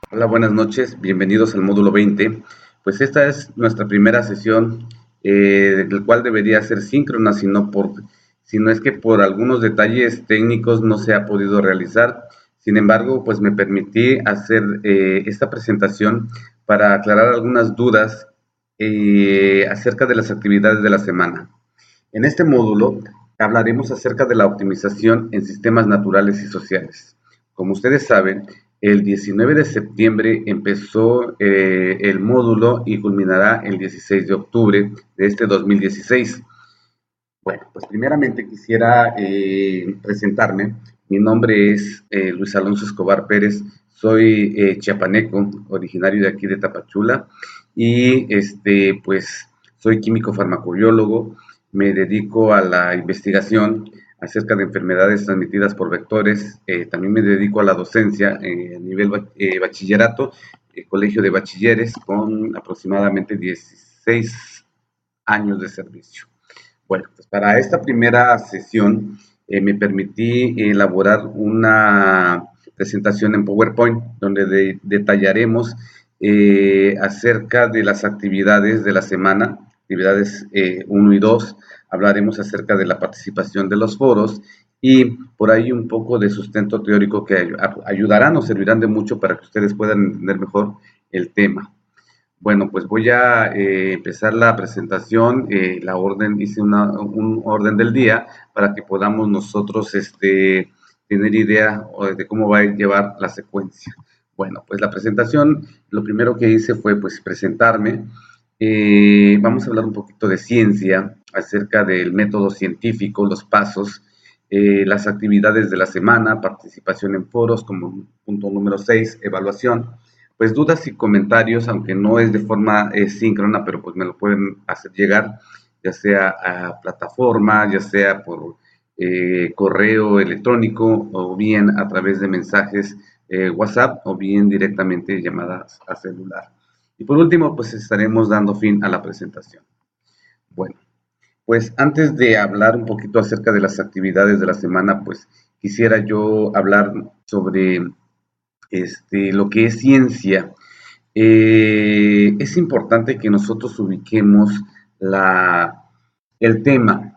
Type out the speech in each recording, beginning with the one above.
Hola, buenas noches, bienvenidos al módulo 20. Pues esta es nuestra primera sesión, del cual debería ser síncrona, si no es que por algunos detalles técnicos no se ha podido realizar. Sin embargo, pues me permití hacer esta presentación para aclarar algunas dudas acerca de las actividades de la semana. En este módulo hablaremos acerca de la optimización en sistemas naturales y sociales. Como ustedes saben, el 19 de septiembre empezó el módulo y culminará el 16 de octubre de este 2016. Bueno, pues primeramente quisiera presentarme. Mi nombre es Luis Alonso Escobar Pérez. Soy chiapaneco, originario de aquí de Tapachula, y pues soy químico farmacobiólogo. Me dedico a la investigación acerca de enfermedades transmitidas por vectores. También me dedico a la docencia a nivel bachillerato, colegio de bachilleres, con aproximadamente 16 años de servicio. Bueno, pues para esta primera sesión me permití elaborar una presentación en PowerPoint donde detallaremos acerca de las actividades de la semana, actividades 1 y 2. Hablaremos acerca de la participación de los foros y por ahí un poco de sustento teórico que ayudarán o servirán de mucho para que ustedes puedan entender mejor el tema. Bueno, pues voy a empezar la presentación. Hice un orden del día para que podamos nosotros tener idea de cómo va a llevar la secuencia. Bueno, pues la presentación, lo primero que hice fue pues presentarme. Vamos a hablar un poquito de ciencia, acerca del método científico, los pasos, las actividades de la semana, participación en foros como punto número 6, evaluación, pues dudas y comentarios, aunque no es de forma síncrona, pero pues me lo pueden hacer llegar, ya sea a plataforma, ya sea por correo electrónico o bien a través de mensajes WhatsApp o bien directamente llamadas a celular. Y por último, pues estaremos dando fin a la presentación. Bueno, pues antes de hablar un poquito acerca de las actividades de la semana, pues quisiera yo hablar sobre lo que es ciencia. Es importante que nosotros ubiquemos la, el tema.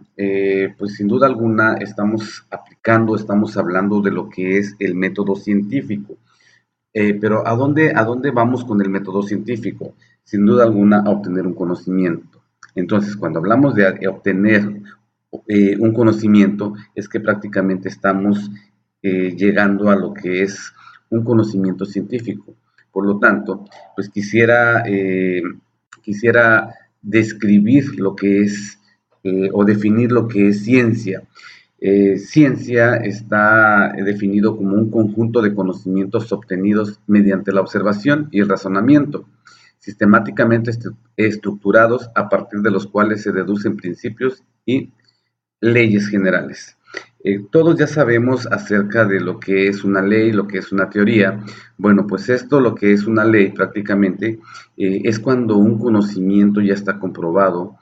Pues sin duda alguna estamos aplicando, estamos hablando de lo que es el método científico. Pero a dónde vamos con el método científico? Sin duda alguna a obtener un conocimiento. Entonces, cuando hablamos de obtener un conocimiento, es que prácticamente estamos llegando a lo que es un conocimiento científico. Por lo tanto, pues quisiera describir lo que es o definir lo que es ciencia. Ciencia está definido como un conjunto de conocimientos obtenidos mediante la observación y el razonamiento, sistemáticamente estructurados a partir de los cuales se deducen principios y leyes generales. Todos ya sabemos acerca de lo que es una ley, lo que es una teoría. Bueno, pues esto, lo que es una ley prácticamente, es cuando un conocimiento ya está comprobado,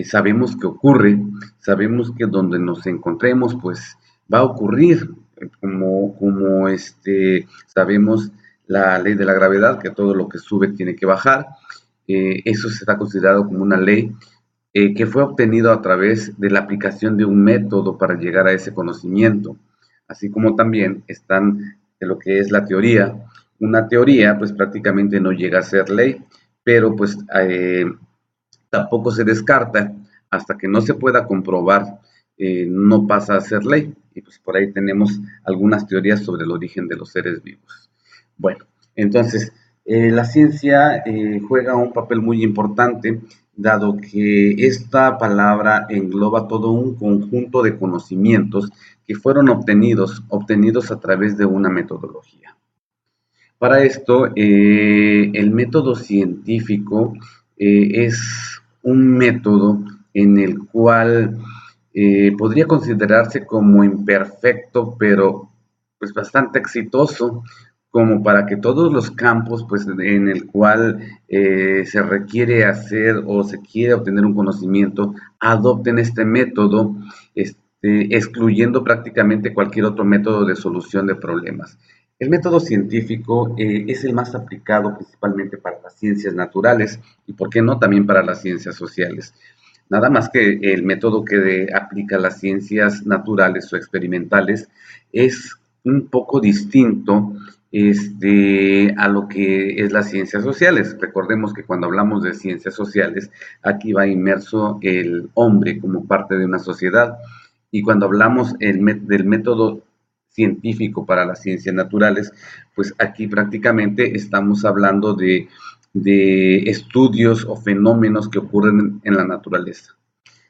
sabemos que ocurre, sabemos que donde nos encontremos, pues va a ocurrir, sabemos la ley de la gravedad, que todo lo que sube tiene que bajar. Eso se está considerado como una ley que fue obtenido a través de la aplicación de un método para llegar a ese conocimiento, así como también están de lo que es la teoría. Una teoría pues prácticamente no llega a ser ley, pero pues tampoco se descarta hasta que no se pueda comprobar, no pasa a ser ley. Y pues por ahí tenemos algunas teorías sobre el origen de los seres vivos. Bueno, entonces la ciencia juega un papel muy importante, dado que esta palabra engloba todo un conjunto de conocimientos que fueron obtenidos a través de una metodología. Para esto, el método científico es un método en el cual podría considerarse como imperfecto, pero pues bastante exitoso, como para que todos los campos pues, en el cual se requiere hacer o se quiere obtener un conocimiento, adopten este método, excluyendo prácticamente cualquier otro método de solución de problemas. El método científico es el más aplicado principalmente para las ciencias naturales y, ¿por qué no?, también para las ciencias sociales. Nada más que el método que aplica a las ciencias naturales o experimentales es un poco distinto a lo que es las ciencias sociales. Recordemos que cuando hablamos de ciencias sociales, aquí va inmerso el hombre como parte de una sociedad. Y cuando hablamos del método científico para las ciencias naturales, pues aquí prácticamente estamos hablando de estudios o fenómenos que ocurren en la naturaleza.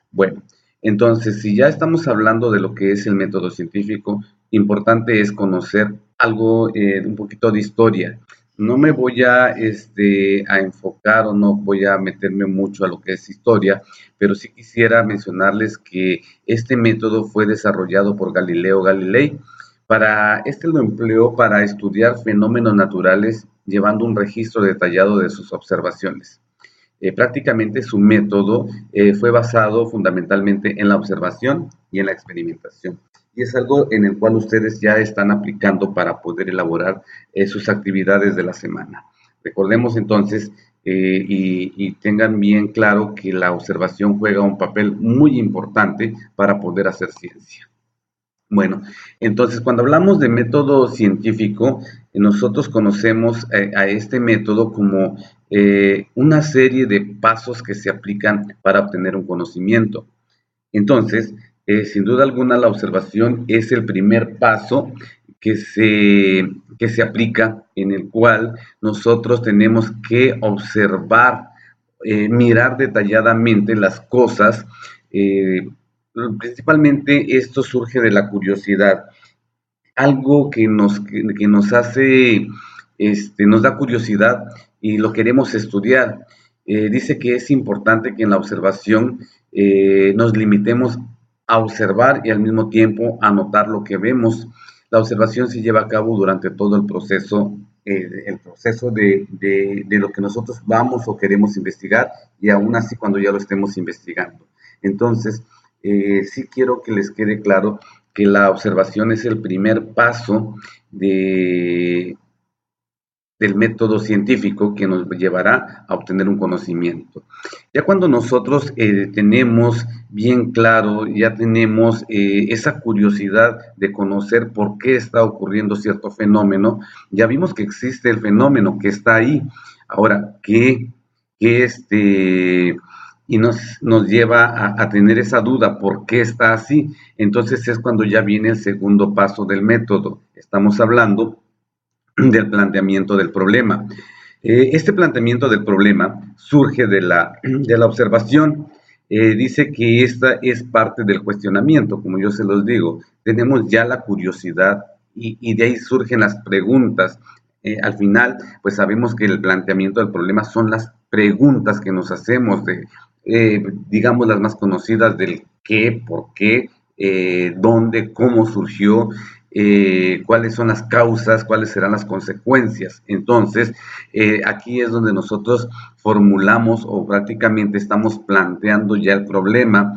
Bueno, entonces, si ya estamos hablando de lo que es el método científico, importante es conocer algo, un poquito de historia. No me voy a enfocar o no voy a meterme mucho a lo que es historia, pero sí quisiera mencionarles que este método fue desarrollado por Galileo Galilei. Lo empleó para estudiar fenómenos naturales, llevando un registro detallado de sus observaciones. Prácticamente su método fue basado fundamentalmente en la observación y en la experimentación. Y es algo en el cual ustedes ya están aplicando para poder elaborar sus actividades de la semana. Recordemos entonces y tengan bien claro que la observación juega un papel muy importante para poder hacer ciencia. Bueno, entonces cuando hablamos de método científico, nosotros conocemos a este método como una serie de pasos que se aplican para obtener un conocimiento. Entonces, sin duda alguna, la observación es el primer paso que se aplica, en el cual nosotros tenemos que observar, mirar detalladamente las cosas. eh, Principalmente esto surge de la curiosidad, algo que nos hace, nos da curiosidad y lo queremos estudiar. Dice que es importante que en la observación nos limitemos a observar y al mismo tiempo a notar lo que vemos. La observación se lleva a cabo durante todo el proceso de lo que nosotros vamos o queremos investigar, y aún así cuando ya lo estemos investigando. Entonces, sí quiero que les quede claro que la observación es el primer paso de, del método científico que nos llevará a obtener un conocimiento. Ya cuando nosotros tenemos bien claro, ya tenemos esa curiosidad de conocer por qué está ocurriendo cierto fenómeno, ya vimos que existe el fenómeno, que está ahí. Ahora, que y nos lleva a tener esa duda, ¿por qué está así? Entonces es cuando ya viene el segundo paso del método. Estamos hablando del planteamiento del problema. Este planteamiento del problema surge de la observación. Dice que esta es parte del cuestionamiento, como yo se los digo. Tenemos ya la curiosidad y de ahí surgen las preguntas. Al final, pues sabemos que el planteamiento del problema son las preguntas que nos hacemos digamos, las más conocidas del qué, por qué, dónde, cómo surgió, cuáles son las causas, cuáles serán las consecuencias. Entonces, aquí es donde nosotros formulamos o prácticamente estamos planteando ya el problema,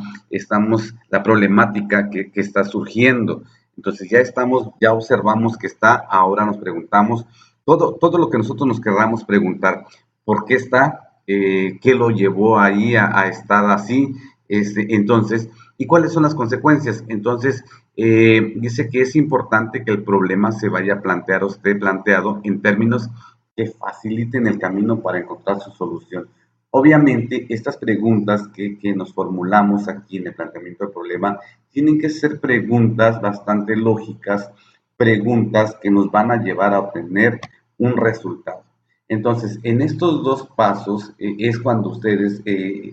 la problemática que está surgiendo. Entonces ya observamos que está, ahora nos preguntamos todo lo que nosotros nos querramos preguntar, ¿por qué está? ¿Qué lo llevó ahí a estar así? Entonces, ¿y cuáles son las consecuencias? Entonces, dice que es importante que el problema se vaya a plantear o esté planteado en términos que faciliten el camino para encontrar su solución. Obviamente, estas preguntas que nos formulamos aquí en el planteamiento del problema tienen que ser preguntas bastante lógicas, preguntas que nos van a llevar a obtener un resultado. Entonces, en estos dos pasos es cuando ustedes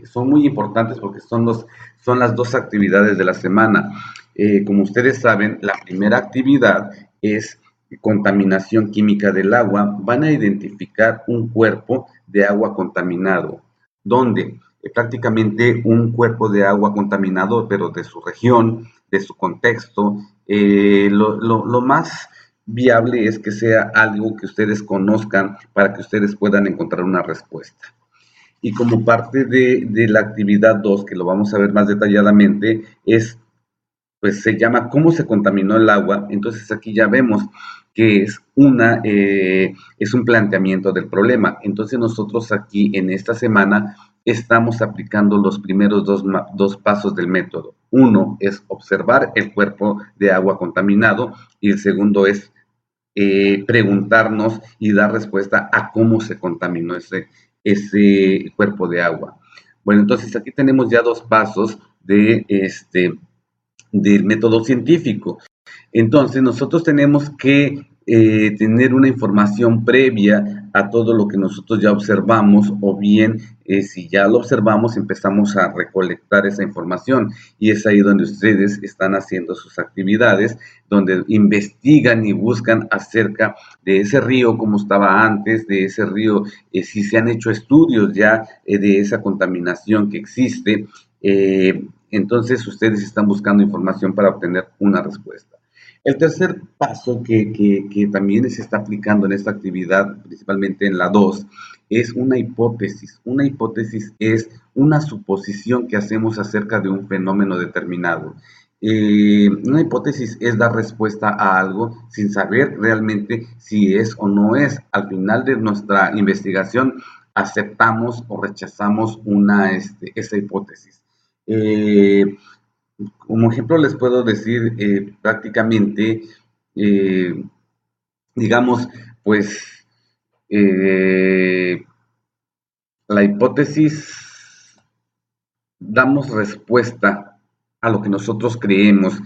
son muy importantes porque son las dos actividades de la semana. Como ustedes saben, la primera actividad es contaminación química del agua. Van a identificar un cuerpo de agua contaminado, donde prácticamente un cuerpo de agua contaminado, pero de su región, de su contexto. Lo más viable es que sea algo que ustedes conozcan para que ustedes puedan encontrar una respuesta. Y como parte de la actividad 2, que lo vamos a ver más detalladamente, pues se llama ¿cómo se contaminó el agua? Entonces aquí ya vemos que es un planteamiento del problema. Entonces nosotros aquí en esta semana estamos aplicando los primeros dos pasos del método. Uno es observar el cuerpo de agua contaminado y el segundo es preguntarnos y dar respuesta a cómo se contaminó ese cuerpo de agua. Bueno, entonces aquí tenemos ya dos pasos del método científico. Entonces, nosotros tenemos que tener una información previa a todo lo que nosotros ya observamos, o bien, si ya lo observamos, empezamos a recolectar esa información. Y es ahí donde ustedes están haciendo sus actividades, donde investigan y buscan acerca de ese río, como estaba antes, de ese río, si se han hecho estudios ya de esa contaminación que existe. Entonces, ustedes están buscando información para obtener una respuesta. El tercer paso que también se está aplicando en esta actividad, principalmente en la 2, es una hipótesis. Una hipótesis es una suposición que hacemos acerca de un fenómeno determinado. Una hipótesis es dar respuesta a algo sin saber realmente si es o no es. Al final de nuestra investigación aceptamos o rechazamos esa hipótesis. Como ejemplo les puedo decir prácticamente, eh, digamos, pues la hipótesis, damos respuesta a lo que nosotros creemos.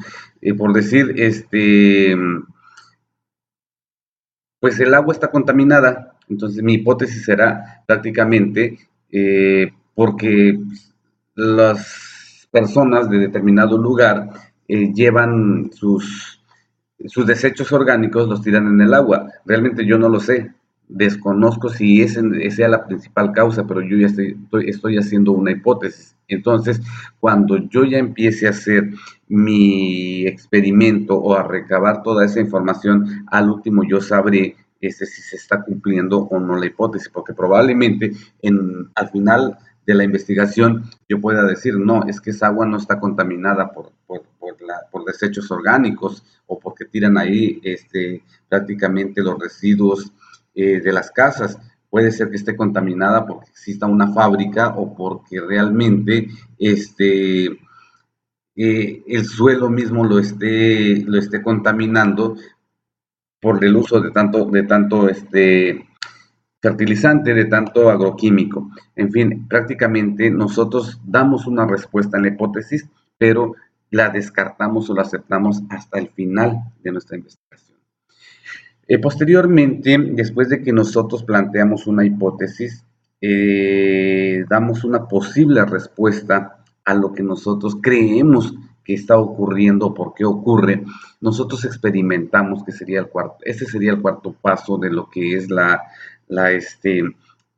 Por decir, pues el agua está contaminada, entonces mi hipótesis será prácticamente porque las personas de determinado lugar llevan sus desechos orgánicos, los tiran en el agua. Realmente yo no lo sé, desconozco si esa sea la principal causa, pero yo ya estoy haciendo una hipótesis. Entonces, cuando yo ya empiece a hacer mi experimento o a recabar toda esa información, al último yo sabré si se está cumpliendo o no la hipótesis, porque probablemente al final de la investigación yo pueda decir, no, es que esa agua no está contaminada por desechos orgánicos o porque tiran ahí prácticamente los residuos de las casas. Puede ser que esté contaminada porque exista una fábrica o porque realmente el suelo mismo lo esté contaminando por el uso de tanto fertilizante, de tanto agroquímico. En fin, prácticamente nosotros damos una respuesta en la hipótesis, pero la descartamos o la aceptamos hasta el final de nuestra investigación. Posteriormente, después de que nosotros planteamos una hipótesis, damos una posible respuesta a lo que nosotros creemos que está ocurriendo, por qué ocurre. Nosotros experimentamos, ese sería el cuarto paso de lo que es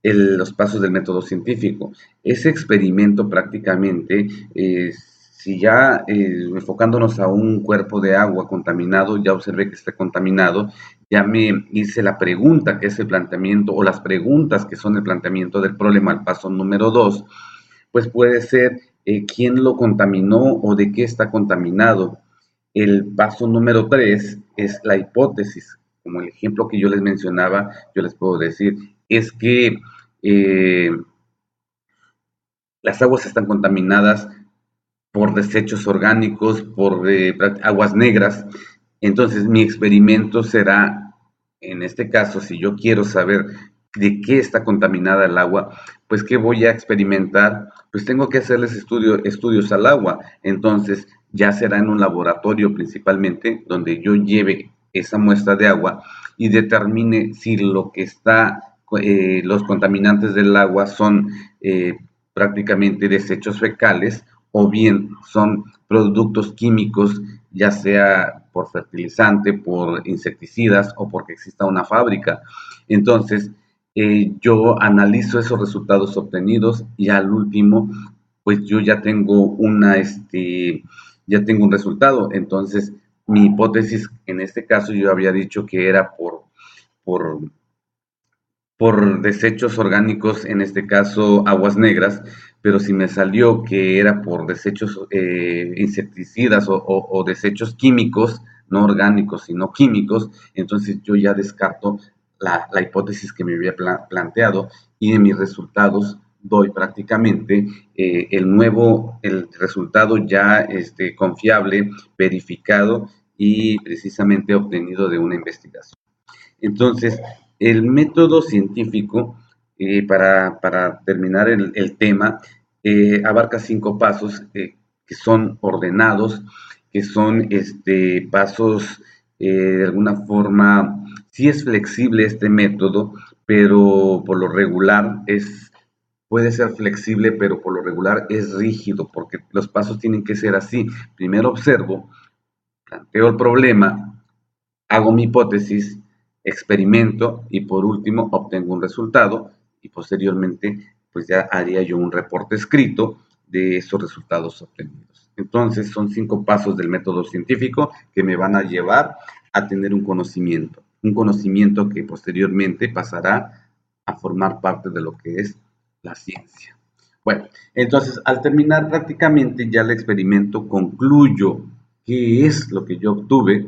los pasos del método científico. Ese experimento prácticamente, si ya enfocándonos a un cuerpo de agua contaminado, ya observé que está contaminado, ya me hice la pregunta que es el planteamiento, o las preguntas que son el planteamiento del problema, el paso número 2, pues puede ser quién lo contaminó o de qué está contaminado. El paso número 3 es la hipótesis. Como el ejemplo que yo les mencionaba, yo les puedo decir, es que las aguas están contaminadas por desechos orgánicos, por aguas negras. Entonces mi experimento será, en este caso, si yo quiero saber de qué está contaminada el agua, pues ¿qué voy a experimentar? Pues tengo que hacerles estudios al agua. Entonces ya será en un laboratorio principalmente, donde yo lleve esa muestra de agua y determine si lo que los contaminantes del agua son prácticamente desechos fecales o bien son productos químicos, ya sea por fertilizante, por insecticidas o porque exista una fábrica. Entonces, yo analizo esos resultados obtenidos y al último, pues yo ya tengo ya tengo un resultado. Entonces, mi hipótesis, en este caso, yo había dicho que era por, por desechos orgánicos, en este caso aguas negras, pero si me salió que era por desechos insecticidas o desechos químicos no orgánicos, sino químicos, entonces yo ya descarto la hipótesis que me había planteado y en mis resultados doy prácticamente el resultado ya confiable, verificado y precisamente obtenido de una investigación. Entonces, el método científico, para terminar el tema, abarca 5 pasos que son ordenados, que son pasos de alguna forma, sí es flexible este método, pero por lo regular puede ser flexible, pero por lo regular es rígido, porque los pasos tienen que ser así. Primero observo, planteo el problema, hago mi hipótesis, experimento y por último obtengo un resultado y posteriormente pues ya haría yo un reporte escrito de esos resultados obtenidos. Entonces son 5 pasos del método científico que me van a llevar a tener un conocimiento que posteriormente pasará a formar parte de lo que es la ciencia. Bueno, entonces al terminar prácticamente ya el experimento concluyo qué es lo que yo obtuve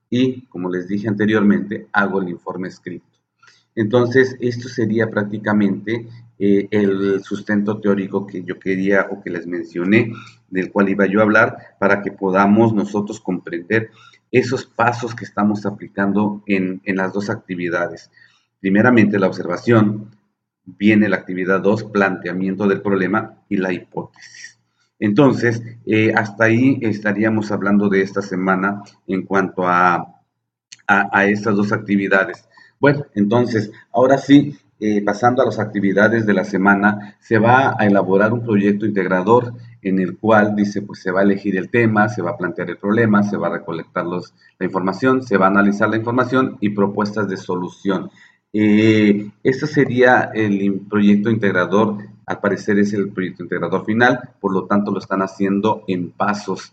y, como les dije anteriormente, hago el informe escrito. Entonces, esto sería prácticamente el sustento teórico que yo quería o que les mencioné, del cual iba yo a hablar, para que podamos nosotros comprender esos pasos que estamos aplicando en las dos actividades. Primeramente, la observación, viene la actividad 2, planteamiento del problema y la hipótesis. Entonces, hasta ahí estaríamos hablando de esta semana en cuanto a estas dos actividades. Bueno, entonces, ahora sí, pasando a las actividades de la semana, se va a elaborar un proyecto integrador en el cual dice, pues se va a elegir el tema, se va a plantear el problema, se va a recolectar la información, se va a analizar la información y propuestas de solución. Este sería el proyecto integrador, al parecer es el proyecto integrador final, por lo tanto lo están haciendo en pasos,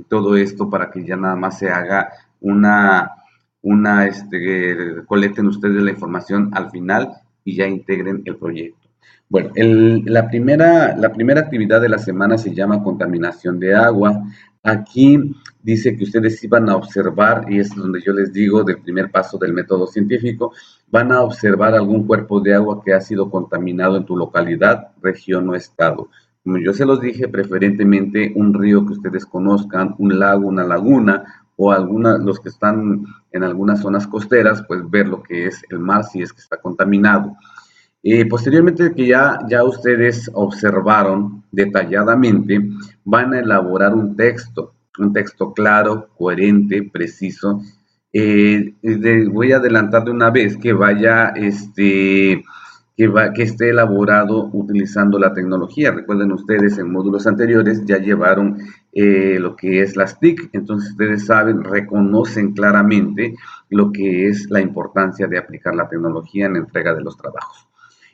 todo esto para que ya nada más se haga colecten ustedes la información al final y ya integren el proyecto. Bueno, la primera actividad de la semana se llama contaminación de agua. Aquí dice que ustedes iban a observar, y es donde yo les digo del primer paso del método científico, van a observar algún cuerpo de agua que ha sido contaminado en tu localidad, región o estado. Como yo se los dije, preferentemente un río que ustedes conozcan, un lago, una laguna, o los que están en algunas zonas costeras, pues ver lo que es el mar si es que está contaminado. Posteriormente que ya ustedes observaron detalladamente, van a elaborar un texto claro, coherente, preciso. Voy a adelantar de una vez que vaya que esté elaborado utilizando la tecnología. Recuerden ustedes, en módulos anteriores ya llevaron lo que es las TIC, entonces ustedes saben, reconocen claramente lo que es la importancia de aplicar la tecnología en la entrega de los trabajos.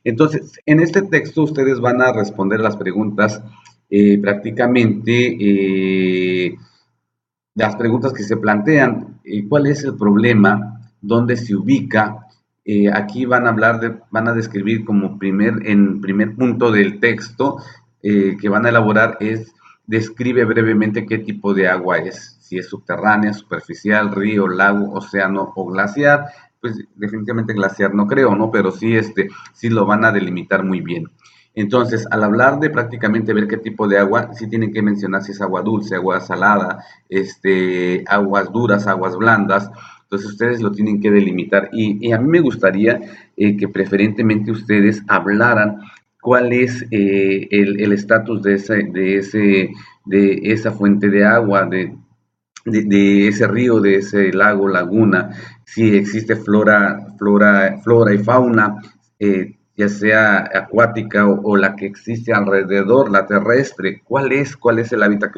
Entonces, en este texto ustedes van a responder las preguntas prácticamente, las preguntas que se plantean, ¿cuál es el problema? ¿Dónde se ubica? Aquí van a describir como primer punto del texto que van a elaborar describe brevemente qué tipo de agua es, si es subterránea, superficial, río, lago, océano o glaciar. Pues definitivamente glaciar no creo, ¿no? Pero sí, sí lo van a delimitar muy bien. Entonces, al hablar de prácticamente ver qué tipo de agua, sí tienen que mencionar si es agua dulce, agua salada, aguas duras, aguas blandas. Entonces, ustedes lo tienen que delimitar. Y a mí me gustaría que preferentemente ustedes hablaran cuál es el estatus de esa fuente de agua, de ese río, de ese lago, laguna, si existe flora y fauna, ya sea acuática o la que existe alrededor, la terrestre, ¿cuál es el hábitat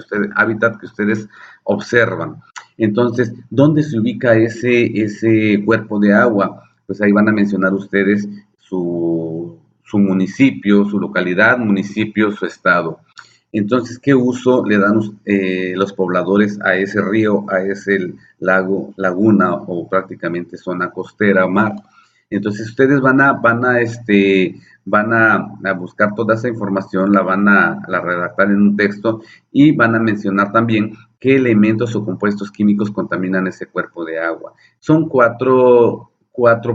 que ustedes observan? Entonces, ¿dónde se ubica ese cuerpo de agua? Pues ahí van a mencionar ustedes su municipio, su localidad, municipio, su estado. Entonces, ¿qué uso le dan los pobladores a ese río, a ese lago, laguna o prácticamente zona costera, mar? Entonces, ustedes van a buscar toda esa información, la redactar en un texto y van a mencionar también qué elementos o compuestos químicos contaminan ese cuerpo de agua. Son cuatro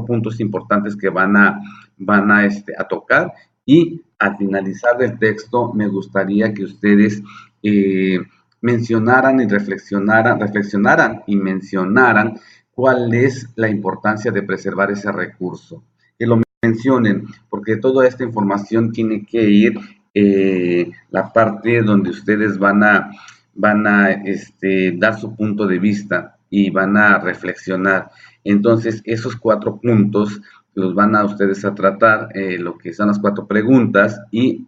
puntos importantes que van a tocar, y al finalizar el texto me gustaría que ustedes mencionaran y reflexionaran y mencionaran cuál es la importancia de preservar ese recurso. Que lo mencionen, porque toda esta información tiene que ir la parte donde ustedes van a dar su punto de vista y van a reflexionar. Entonces, esos 4 puntos los van a ustedes a tratar, lo que son las 4 preguntas, y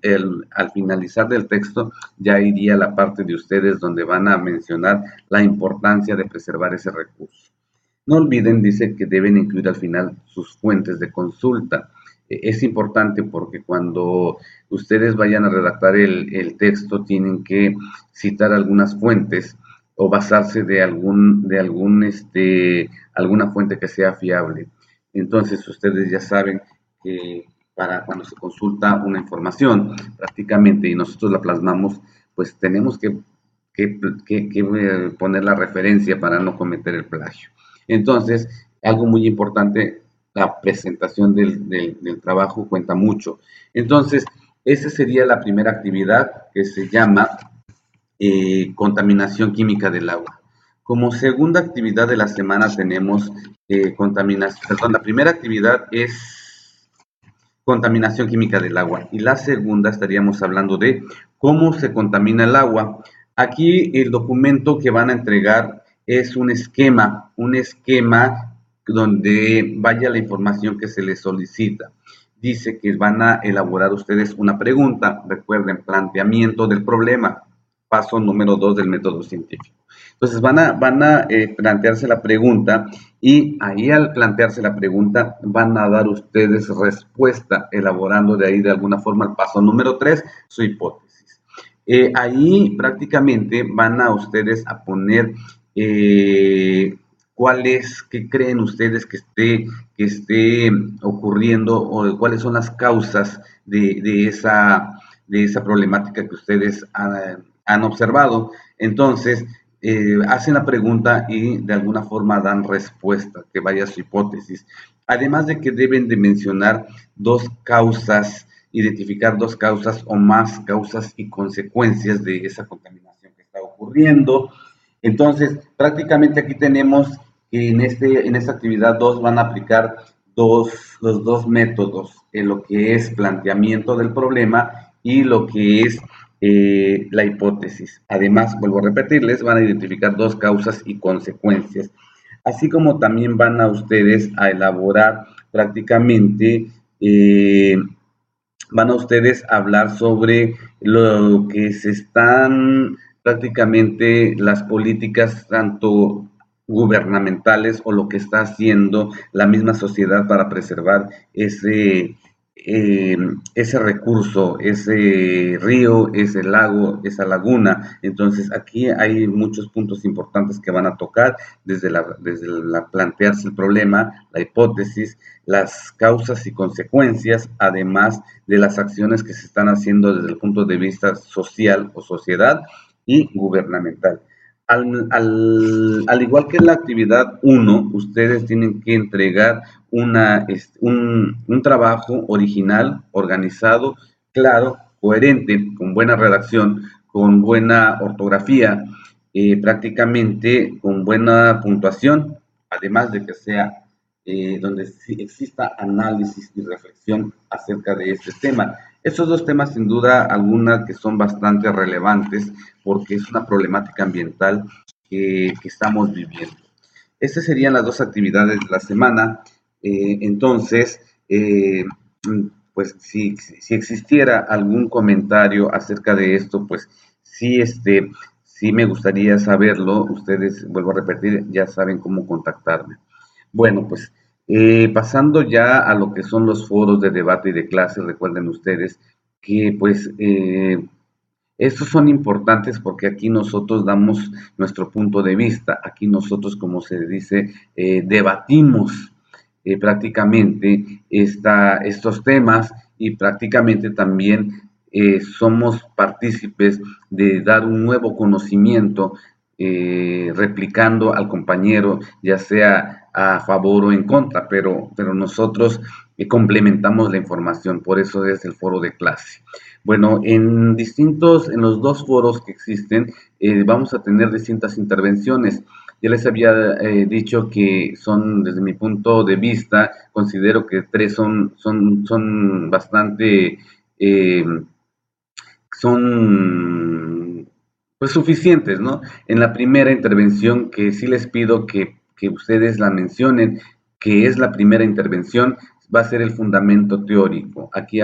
al finalizar del texto ya iría la parte de ustedes donde van a mencionar la importancia de preservar ese recurso. No olviden, dice, que deben incluir al final sus fuentes de consulta. Es importante porque cuando ustedes vayan a redactar el texto tienen que citar algunas fuentes o basarse de alguna fuente que sea fiable. Entonces ustedes ya saben que para cuando se consulta una información prácticamente y nosotros la plasmamos, pues tenemos que poner la referencia para no cometer el plagio. Entonces, algo muy importante, la presentación del trabajo cuenta mucho. Entonces, esa sería la primera actividad, que se llama contaminación química del agua. Como segunda actividad de la semana tenemos la primera actividad es contaminación química del agua, y la segunda estaríamos hablando de cómo se contamina el agua. Aquí el documento que van a entregar es un esquema donde vaya la información que se les solicita. Dice que van a elaborar ustedes una pregunta. Recuerden, planteamiento del problema, paso número 2 del método científico. Entonces van a plantearse la pregunta, y ahí al plantearse la pregunta van a dar ustedes respuesta, elaborando de ahí de alguna forma el paso número 3, su hipótesis. Ahí prácticamente van a ustedes a poner qué creen ustedes que esté ocurriendo, o cuáles son las causas de esa problemática que ustedes han observado. Entonces, hacen la pregunta y de alguna forma dan respuesta, que vaya su hipótesis. Además de que deben de mencionar identificar 2 causas o más causas y consecuencias de esa contaminación que está ocurriendo. Entonces, prácticamente aquí tenemos que en esta actividad 2 van a aplicar los 2 métodos, en lo que es planteamiento del problema y lo que es la hipótesis. Además, vuelvo a repetirles, van a identificar 2 causas y consecuencias, así como también van a ustedes a elaborar prácticamente, van a ustedes a hablar sobre lo que se están prácticamente las políticas tanto gubernamentales o lo que está haciendo la misma sociedad para preservar ese recurso, ese río, ese lago, esa laguna. Entonces aquí hay muchos puntos importantes que van a tocar desde la plantearse el problema, la hipótesis, las causas y consecuencias, además de las acciones que se están haciendo desde el punto de vista social o sociedad y gubernamental. Al igual que en la actividad 1, ustedes tienen que entregar un trabajo original, organizado, claro, coherente, con buena redacción, con buena ortografía, prácticamente con buena puntuación, además de que sea donde exista análisis y reflexión acerca de este tema. Estos 2 temas, sin duda alguna, que son bastante relevantes porque es una problemática ambiental que estamos viviendo. Estas serían las 2 actividades de la semana. Entonces, pues si existiera algún comentario acerca de esto, pues sí me gustaría saberlo. Ustedes, vuelvo a repetir, ya saben cómo contactarme. Bueno, pues pasando ya a lo que son los foros de debate y de clase, recuerden ustedes que pues estos son importantes porque aquí nosotros damos nuestro punto de vista, aquí nosotros, como se dice, debatimos prácticamente estos temas, y prácticamente también somos partícipes de dar un nuevo conocimiento replicando al compañero, ya sea a favor o en contra, pero nosotros complementamos la información, por eso es el foro de clase. Bueno, en los dos foros que existen, vamos a tener distintas intervenciones. Ya les había dicho que son, desde mi punto de vista, considero que tres son bastante, eh, son pues suficientes, ¿no? En la primera intervención, que sí les pido que ustedes la mencionen, que es la primera intervención, va a ser el fundamento teórico. Aquí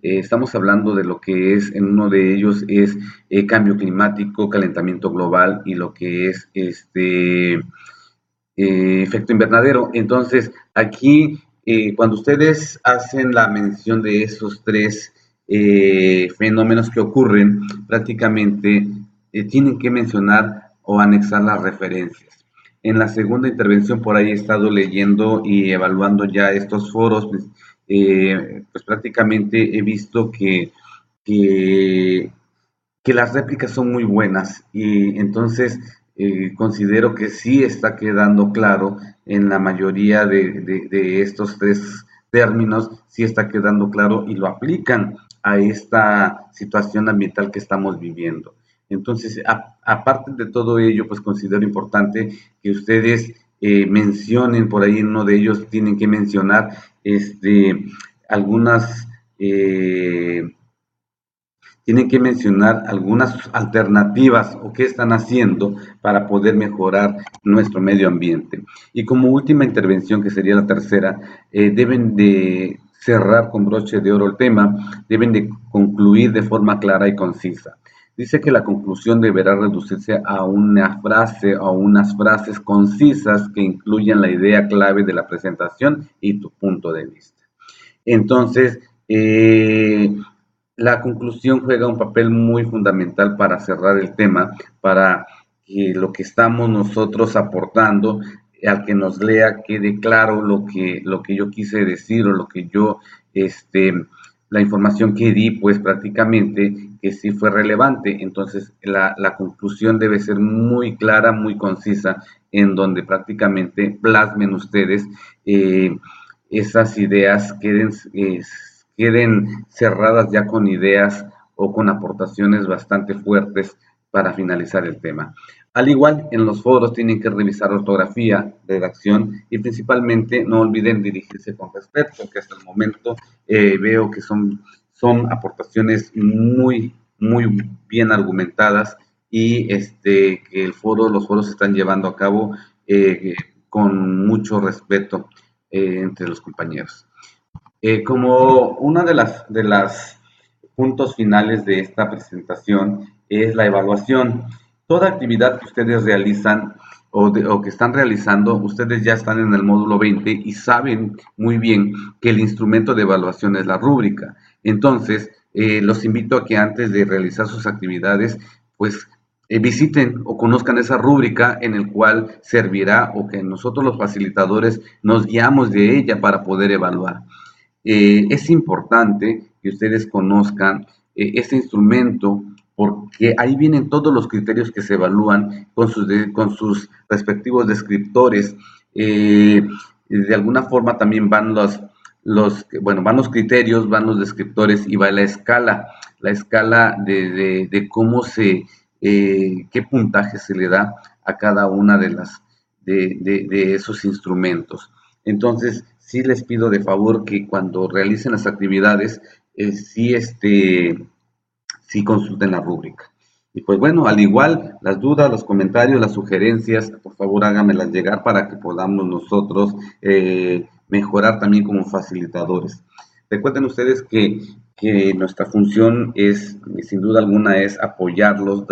estamos hablando de lo que es, en uno de ellos es cambio climático, calentamiento global y lo que es efecto invernadero. Entonces, aquí, cuando ustedes hacen la mención de esos tres fenómenos que ocurren, prácticamente tienen que mencionar o anexar las referencias. En la segunda intervención, por ahí he estado leyendo y evaluando ya estos foros, pues prácticamente he visto que, que las réplicas son muy buenas y entonces considero que sí está quedando claro en la mayoría de estos tres términos, sí está quedando claro y lo aplican a esta situación ambiental que estamos viviendo. Entonces, aparte de todo ello, pues considero importante que ustedes mencionen, por ahí en uno de ellos tienen que mencionar algunas tienen que mencionar algunas alternativas o qué están haciendo para poder mejorar nuestro medio ambiente. Y como última intervención, que sería la tercera, deben de cerrar con broche de oro el tema, deben de concluir de forma clara y concisa. Dice que la conclusión deberá reducirse a una frase o unas frases concisas que incluyan la idea clave de la presentación y tu punto de vista. Entonces, la conclusión juega un papel muy fundamental para cerrar el tema, para que lo que estamos nosotros aportando, al que nos lea quede claro lo que yo quise decir o lo que yo, la información que di, pues prácticamente que sí fue relevante. Entonces, la conclusión debe ser muy clara, muy concisa, en donde prácticamente plasmen ustedes esas ideas, queden cerradas ya con ideas o con aportaciones bastante fuertes para finalizar el tema. Al igual, en los foros tienen que revisar ortografía, redacción y principalmente no olviden dirigirse con respeto, porque hasta el momento veo que son aportaciones muy bien argumentadas y que los foros se están llevando a cabo con mucho respeto entre los compañeros. Como una de las puntos finales de esta presentación es la evaluación. Toda actividad que ustedes realizan o que están realizando, ustedes ya están en el módulo 20 y saben muy bien que el instrumento de evaluación es la rúbrica. Entonces, los invito a que antes de realizar sus actividades, pues visiten o conozcan esa rúbrica en el cual servirá o que nosotros los facilitadores nos guiamos de ella para poder evaluar. Es importante que ustedes conozcan este instrumento porque ahí vienen todos los criterios que se evalúan con sus respectivos descriptores. De alguna forma también van van los criterios, van los descriptores y va la escala de cómo qué puntaje se le da a cada una de esos instrumentos. Entonces, sí les pido de favor que cuando realicen las actividades, sí consulten la rúbrica. Y pues bueno, al igual, las dudas, los comentarios, las sugerencias, por favor háganmelas llegar para que podamos nosotros mejorar también como facilitadores. Recuerden ustedes que nuestra función es, sin duda alguna, es apoyarlos,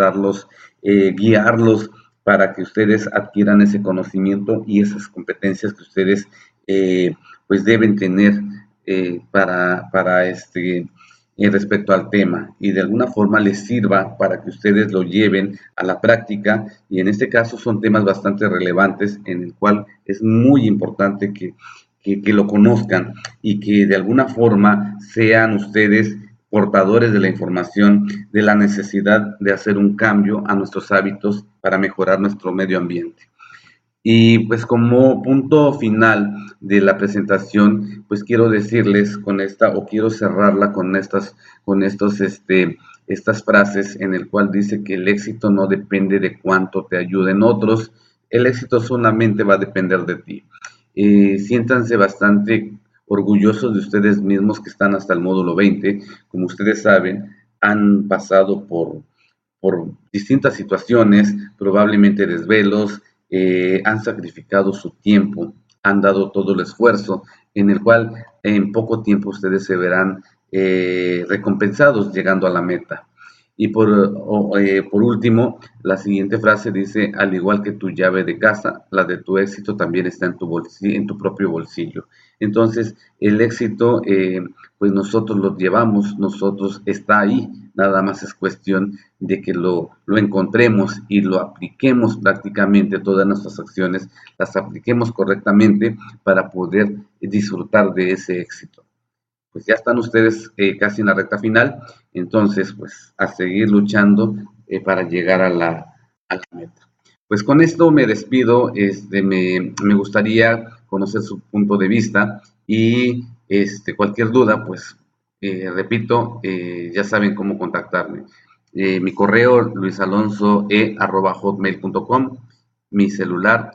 guiarlos para que ustedes adquieran ese conocimiento y esas competencias que ustedes pues deben tener para respecto al tema y de alguna forma les sirva para que ustedes lo lleven a la práctica y en este caso son temas bastante relevantes en el cual es muy importante que lo conozcan y que de alguna forma sean ustedes portadores de la información de la necesidad de hacer un cambio a nuestros hábitos para mejorar nuestro medio ambiente. Y pues como punto final de la presentación, pues quiero decirles con esta, o quiero cerrarla con estas frases en el cual dice que el éxito no depende de cuánto te ayuden otros, el éxito solamente va a depender de ti. Siéntanse bastante orgullosos de ustedes mismos que están hasta el módulo 20. Como ustedes saben, han pasado por distintas situaciones, probablemente desvelos, han sacrificado su tiempo, han dado todo el esfuerzo, en el cual en poco tiempo ustedes se verán recompensados llegando a la meta. Y por último, la siguiente frase dice, al igual que tu llave de casa, la de tu éxito también está en tu bolsillo, en tu propio bolsillo. Entonces, el éxito, pues nosotros lo llevamos, nosotros está ahí, nada más es cuestión de que lo encontremos y lo apliquemos prácticamente, todas nuestras acciones, las apliquemos correctamente para poder disfrutar de ese éxito. Pues ya están ustedes casi en la recta final, entonces pues a seguir luchando para llegar a la meta. Pues con esto me despido, me gustaría conocer su punto de vista y cualquier duda, pues repito, ya saben cómo contactarme. Mi correo luisalonsoe@hotmail.com, mi celular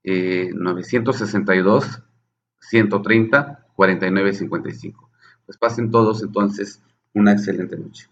962 130 4955. Pues pasen todos entonces una excelente noche.